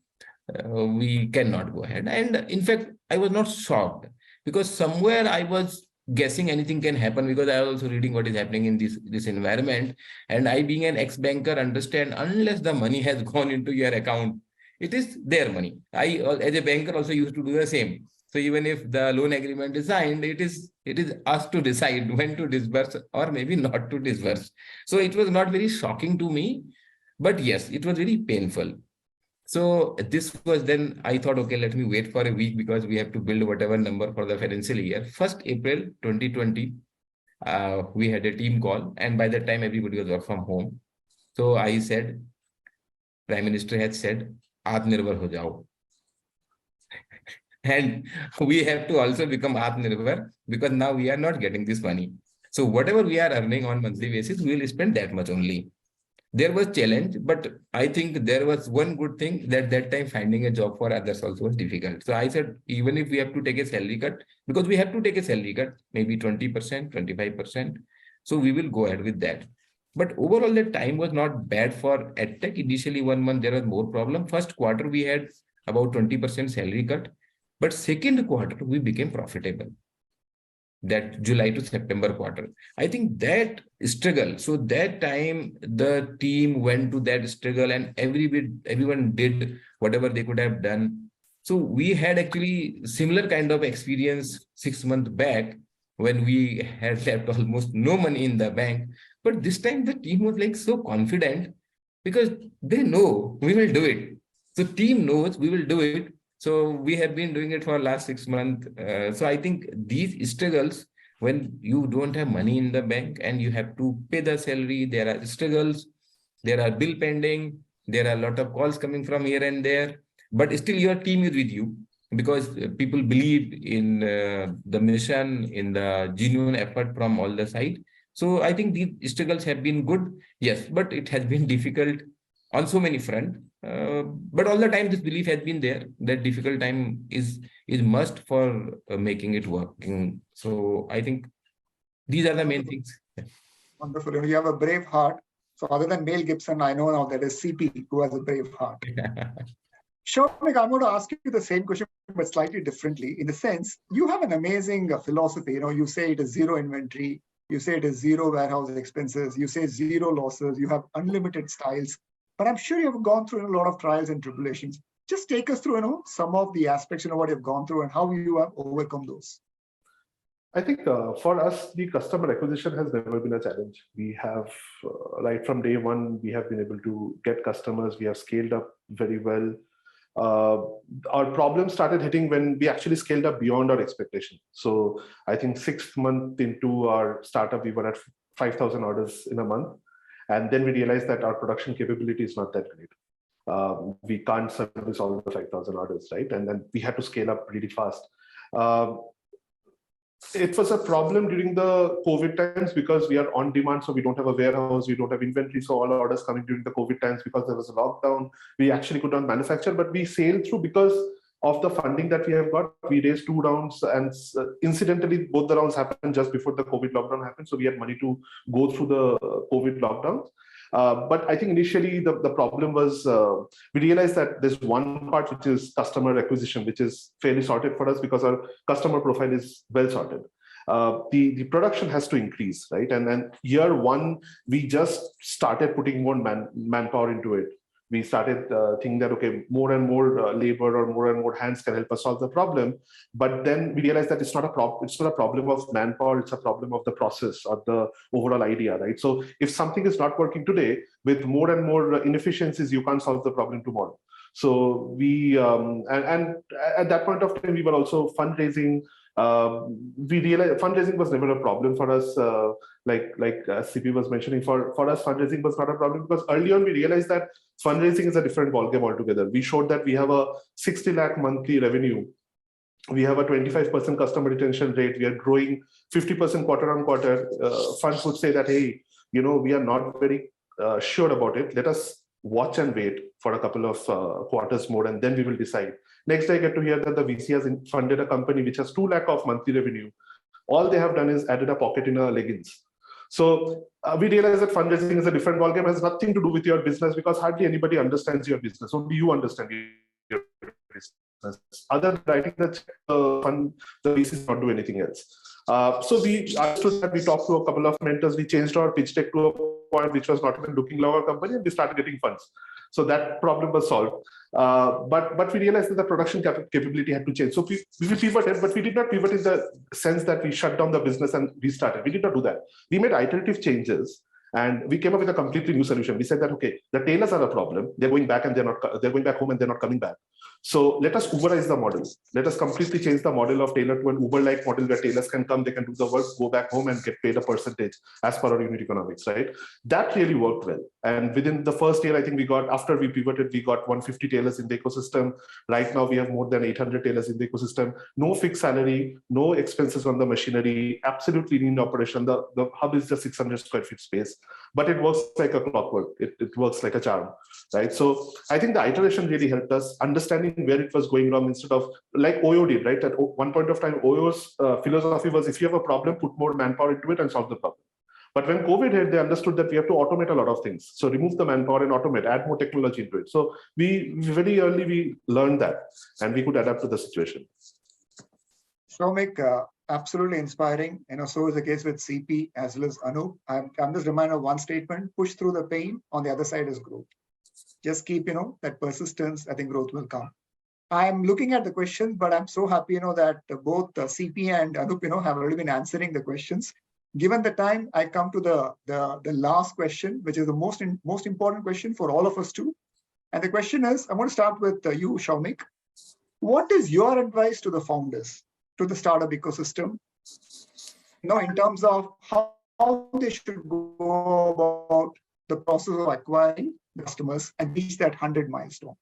We cannot go ahead. And in fact, I was not shocked, because somewhere I was guessing anything can happen, because I was also reading what is happening in this environment. And I, being an ex-banker, understand unless the money has gone into your account, it is their money. I, as a banker, also used to do the same. So even if the loan agreement is signed, it is us to decide when to disburse or maybe not to disburse. So it was not very shocking to me, but yes, it was very painful. So this was, then I thought, okay, let me wait for a week, because we have to build whatever number for the financial year. 1st April 2020, we had a team call, and by that time everybody was work from home. So I said, Prime Minister had said, Atmanirbhar ho jao. And we have to also become Atmanirbhar, because now we are not getting this money. So whatever we are earning on monthly basis, we will spend that much only. There was challenge, but I think there was one good thing, that time finding a job for others also was difficult. So I said, even if we have to take a salary cut, because we have to take a salary cut, maybe 20%, 25%. So we will go ahead with that. But overall, the time was not bad for EdTech. Initially, 1 month, there was more problem. First quarter, we had about 20% salary cut. But second quarter, we became profitable. That July to September quarter. I think that struggle. So that time the team went to that struggle, and everyone did whatever they could have done. So we had actually similar kind of experience 6 months back, when we had left almost no money in the bank. But this time the team was like so confident, because they know we will do it. So team knows we will do it. So we have been doing it for last 6 months. So I think these struggles, when you don't have money in the bank and you have to pay the salary, there are struggles, there are bill pending, there are a lot of calls coming from here and there, but still your team is with you, because people believe in the mission, in the genuine effort from all the side. So I think these struggles have been good. Yes, but it has been difficult on so many fronts. But all the time this belief has been there, that difficult time is must for making it working. So I think these are the main things. Wonderful. You have a brave heart. So other than Mel Gibson, I know now that is CP who has a brave heart. Shomik, I'm going to ask you the same question, but slightly differently. In the sense, you have an amazing philosophy. You say it is zero inventory. You say it is zero warehouse expenses. You say zero losses. You have unlimited styles. But I'm sure you have gone through a lot of trials and tribulations. Just take us through, some of the aspects, what you've gone through and how you have overcome those. I think for us, the customer acquisition has never been a challenge. We have, right from day one, we have been able to get customers. We have scaled up very well. Our problem started hitting when we actually scaled up beyond our expectation. So I think 6th month into our startup, we were at 5,000 orders in a month. And then we realized that our production capability is not that great. We can't service all the 5,000 orders, right? And then we had to scale up really fast. It was a problem during the COVID times because we are on demand, so we don't have a warehouse, we don't have inventory, so all orders coming during the COVID times because there was a lockdown, we actually could not manufacture, but we sailed through because of the funding that we have got. We raised 2 rounds, and incidentally, both the rounds happened just before the COVID lockdown happened, so we had money to go through the COVID lockdowns. But I think initially the problem was we realized that there's one part which is customer acquisition, which is fairly sorted for us because our customer profile is well sorted. The production has to increase, right? And then year one, we just started putting more manpower into it. We started thinking that, okay, more and more labor or more and more hands can help us solve the problem. But then we realized that it's not a problem of manpower, it's a problem of the process or the overall idea, right? So if something is not working today, with more and more inefficiencies, you can't solve the problem tomorrow. So we, and at that point of time, we were also fundraising. We realized fundraising was never a problem for us. Like CP was mentioning, for us, fundraising was not a problem because early on we realized that fundraising is a different ballgame altogether. We showed that we have a 60 lakh monthly revenue. We have a 25% customer retention rate. We are growing 50% quarter on quarter. Funds would say that, hey, we are not very sure about it. Let us watch and wait for a couple of quarters more, and then we will decide. Next, I get to hear that the VC has funded a company which has 2 lakh of monthly revenue. All they have done is added a pocket in a leggings. So we realize that fundraising is a different ballgame, has nothing to do with your business because hardly anybody understands your business. Only you understand your business. Other than writing the check, fund, the VCs not do anything else. So we understood that. We talked to a couple of mentors. We changed our pitch deck to a point which was not even looking like our company, and we started getting funds. So that problem was solved. But we realized that the production capability had to change. So we pivoted, but we did not pivot in the sense that we shut down the business and restarted. We did not do that. We made iterative changes, and we came up with a completely new solution. We said that, okay, the tailors are a problem. They're going back and they're going back home and they're not coming back. So let us Uberize the model. Let us completely change the model of tailor to an Uber-like model where tailors can come, they can do the work, go back home and get paid a percentage as per our unit economics, right? That really worked well. And within the first year, I think after we pivoted, we got 150 tailors in the ecosystem. Right now, we have more than 800 tailors in the ecosystem. No fixed salary, no expenses on the machinery, absolutely lean operation. The hub is just 600 square feet space, but it works like a clockwork. It works like a charm, right? So I think the iteration really helped us understanding where it was going wrong instead of like Oyo did, right? At one point of time, Oyo's philosophy was if you have a problem, put more manpower into it and solve the problem. But when COVID hit, they understood that we have to automate a lot of things. So remove the manpower and automate, add more technology into it. So we very early, we learned that and we could adapt to the situation. Shomik, absolutely inspiring. So is the case with CP as well as Anup. I'm just reminded of one statement: push through the pain. On the other side is growth. Just keep, that persistence. I think growth will come. I'm looking at the questions, but I'm so happy, that both CP and Anup, have already been answering the questions. Given the time, I come to the last question, which is the most important question for all of us too. And the question is, I want to start with you, Shomik. What is your advice to the founders, to the startup ecosystem, in terms of how they should go about the process of acquiring customers and reach that 100 milestone?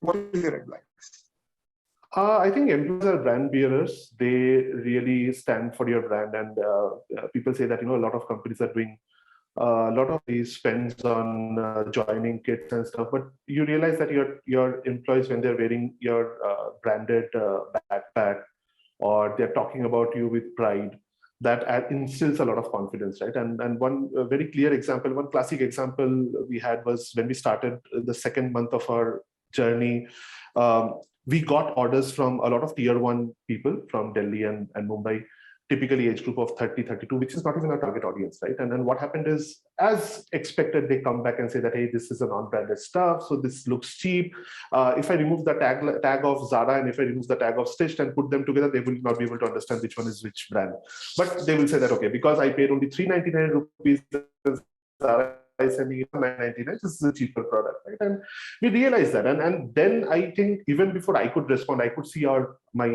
What is your advice? I think employees are brand bearers. They really stand for your brand. And people say that, a lot of companies are doing a lot of these spends on joining kits and stuff. But you realize that your employees, when they're wearing your branded backpack or they're talking about you with pride, that instills a lot of confidence, right? And one very clear example, one classic example we had was when we started the second month of our journey. We got orders from a lot of tier 1 people from Delhi and Mumbai, typically age group of 30, 32, which is not even our target audience, right? And then what happened is, as expected, they come back and say that, hey, this is a non-branded stuff, so this looks cheap. If I remove the tag of Zara and if I remove the tag of Stitched and put them together, they will not be able to understand which one is which brand. But they will say that, okay, because I paid only 399 rupees, Zara is sending it 999, this is a cheaper product, right? And we realized that, and then I think even before I could respond, I could see my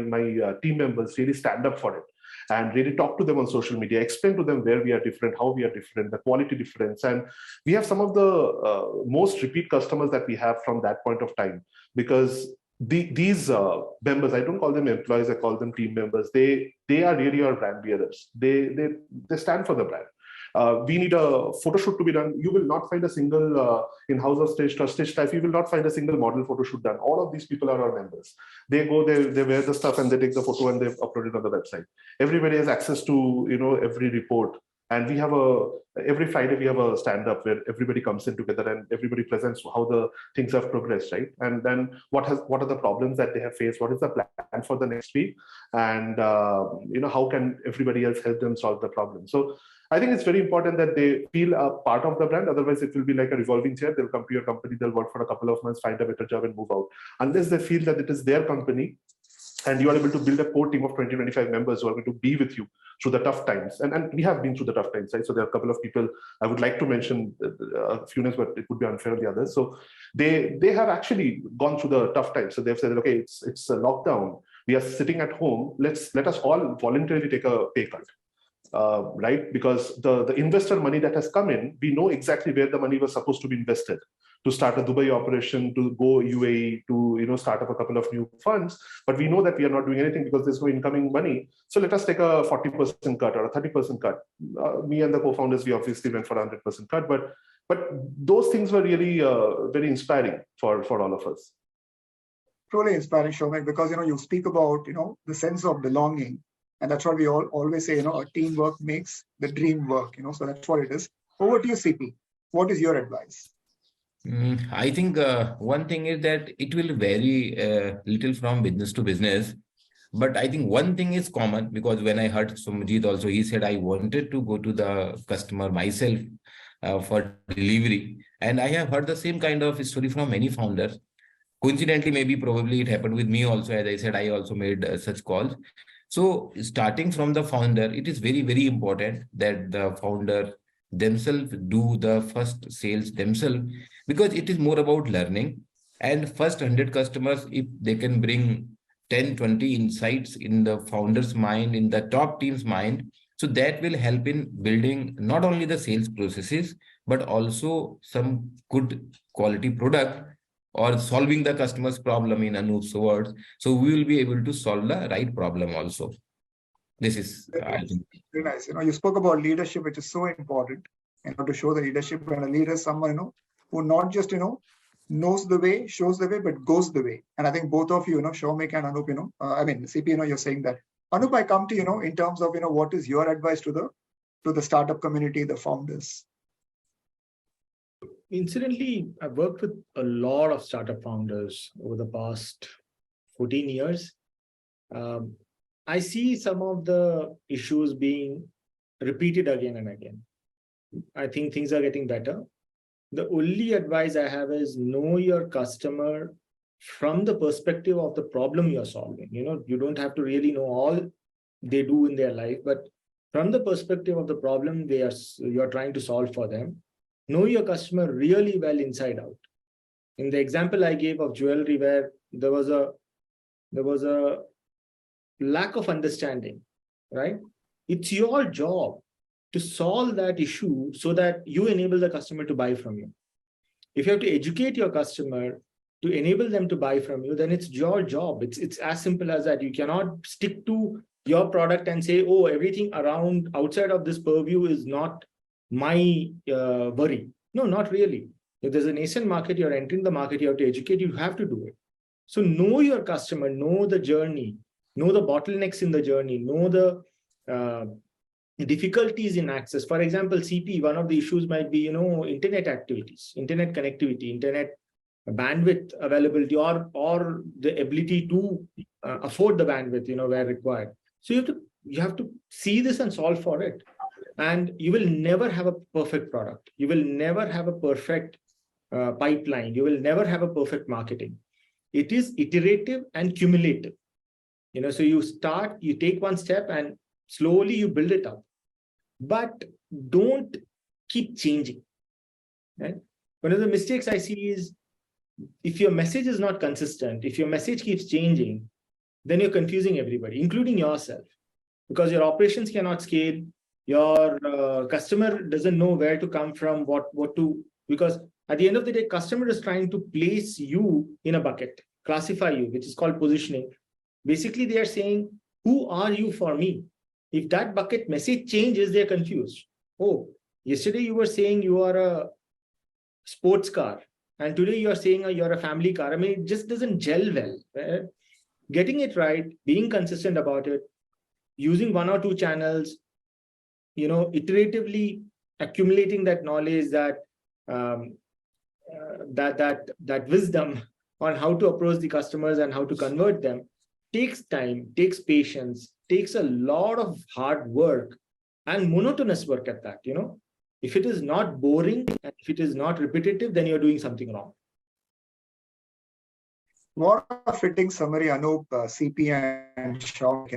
team members really stand up for it and really talk to them on social media, explain to them where we are different, how we are different, the quality difference. And we have some of the most repeat customers that we have from that point of time, because these members, I don't call them employees, I call them team members. They are really our brand bearers. They stand for the brand. We need a photo shoot to be done. You will not find a single in House of Stitched or Stitched Life, you will not find a single model photo shoot done. All of these people are our members. They go, they wear the stuff and they take the photo and they upload it on the website. Everybody has access to, you know, every report. And we have every Friday we have a stand-up where everybody comes in together and everybody presents how the things have progressed, right? And then what are the problems that they have faced? What is the plan for the next week? And you know, how can everybody else help them solve the problem? So I think it's very important that they feel a part of the brand. Otherwise, it will be like a revolving chair. They'll come to your company, they'll work for a couple of months, find a better job and move out. Unless they feel that it is their company and you are able to build a core team of 20, 25 members who are going to be with you through the tough times. And we have been through the tough times, right? So there are a couple of people, I would like to mention a few names, but it would be unfair on the others. So they have actually gone through the tough times. So they've said, okay, it's a lockdown. We are sitting at home. Let us all voluntarily take a pay cut. Right? Because the investor money that has come in, we know exactly where the money was supposed to be invested to start a Dubai operation, to go UAE, to, you know, start up a couple of new funds. But we know that we are not doing anything because there's no incoming money. So let us take a 40% cut or a 30% cut. Me and the co-founders, we obviously went for a 100% cut, but those things were really very inspiring for all of us. Truly inspiring, Soumik, because, you know, you speak about, you know, the sense of belonging. And that's what we always say, you know, teamwork makes the dream work, you know, so that's what it is. Over to you, CP. What is your advice? I think one thing is that it will vary little from business to business. But I think one thing is common, because when I heard Somjit also, he said, I wanted to go to the customer myself for delivery. And I have heard the same kind of story from many founders. Coincidentally, maybe probably it happened with me also. As I said, I also made such calls. So starting from the founder, it is very, very important that the founder themselves do the first sales themselves, because it is more about learning. And first 100 customers, if they can bring 10, 20 insights in the founder's mind, in the top team's mind, so that will help in building not only the sales processes, but also some good quality product, or solving the customer's problem in Anoop's words. So we will be able to solve the right problem also. This is, I think. Very nice. You know, you spoke about leadership, which is so important, you know, to show the leadership. And a leader is someone, you know, who not just, you know, knows the way, shows the way, but goes the way. And I think both of you, you know, Soumik and Anoop, you know, I mean, CP, you know, you're saying that. Anoop, I come to, you know, in terms of, you know, what is your advice to the startup community, the founders? Incidentally, I've worked with a lot of startup founders over the past 14 years. I see some of the issues being repeated again and again. I think things are getting better. The only advice I have is know your customer from the perspective of the problem you're solving. You know, you don't have to really know all they do in their life, but from the perspective of the problem you're trying to solve for them, know your customer really well inside out. In the example I gave of jewelry, where there was a lack of understanding, right? It's your job to solve that issue so that you enable the customer to buy from you. If you have to educate your customer to enable them to buy from you, then it's your job. It's as simple as that. You cannot stick to your product and say, oh, everything around outside of this purview is not my worry. No, not really. If there's a nascent market, you're entering the market, you have to educate, you have to do it. So know your customer, know the journey, know the bottlenecks in the journey, know the difficulties in access. For example, CP, one of the issues might be, you know, internet activities, internet connectivity, internet bandwidth availability or the ability to afford the bandwidth, where required. So you have to see this and solve for it. And you will never have a perfect product. You will never have a perfect pipeline. You will never have a perfect marketing. It is iterative and cumulative. So you take one step and slowly you build it up. But don't keep changing. Right? One of the mistakes I see is if your message is not consistent, if your message keeps changing, then you're confusing everybody, including yourself, because your operations cannot scale. Your customer doesn't know where to come from, what to, because at the end of the day, customer is trying to place you in a bucket, classify you, which is called positioning. Basically, they are saying, who are you for me? If that bucket message changes, they're confused. Oh, yesterday you were saying you are a sports car, and today you are saying you're a family car. I mean, it just doesn't gel well. Right? Getting it right, being consistent about it, using one or two channels, iteratively accumulating that knowledge, that wisdom on how to approach the customers and how to convert them takes time, takes patience, takes a lot of hard work and monotonous work at that. If it is not boring and if it is not repetitive, then you're doing something wrong. What a fitting summary, Anup, CP and Shauk,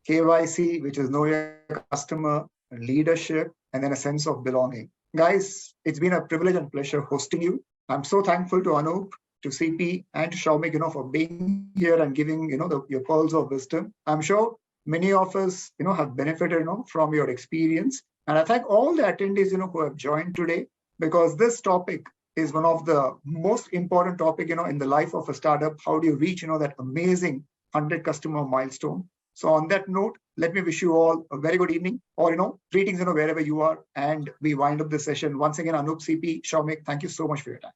KYC, which is know your customer, leadership, and then a sense of belonging. Guys, it's been a privilege and pleasure hosting you. I'm so thankful to Anup, to CP, and to Soumik, for being here and giving, your pearls of wisdom. I'm sure many of us, have benefited, from your experience. And I thank all the attendees, who have joined today, because this topic is one of the most important topic, in the life of a startup. How do you reach, that amazing 100 customer milestone? So on that note, let me wish you all a very good evening, or, greetings, wherever you are. And we wind up this session. Once again, Anup, CP, Soumik, thank you so much for your time.